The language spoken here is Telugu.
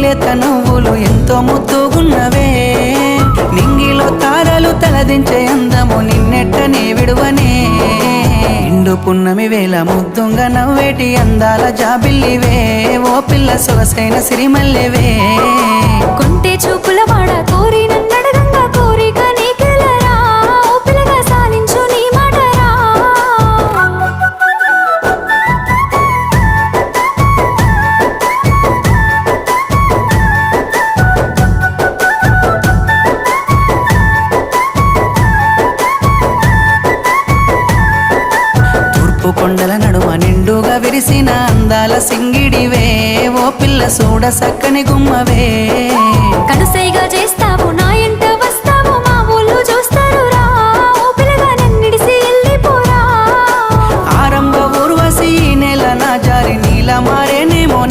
లేత నువ్వులు ఎంతో ముద్దుగున్నవే నింగిలో తారలు తలదించే అందము నిన్నెట్టనే విడువనే ఇండు పున్నమి వేళ ముద్దుంగా నవ్వేటి అందాల జాబిల్లివే ఓ పిల్ల సొగసైన సిరిమల్లెవే కొంటే చూపుల వాడ కోరి నన్నడగంగా కోరిక నీకెలరా ఓ పిల్లగా సాలించు నీ మాటరా తూర్పు కొండల నడుమ నిండుగా విరిసిన అందాల సింగిడివే ఓ పిల్ల సూడ సక్కని గుమ్మవే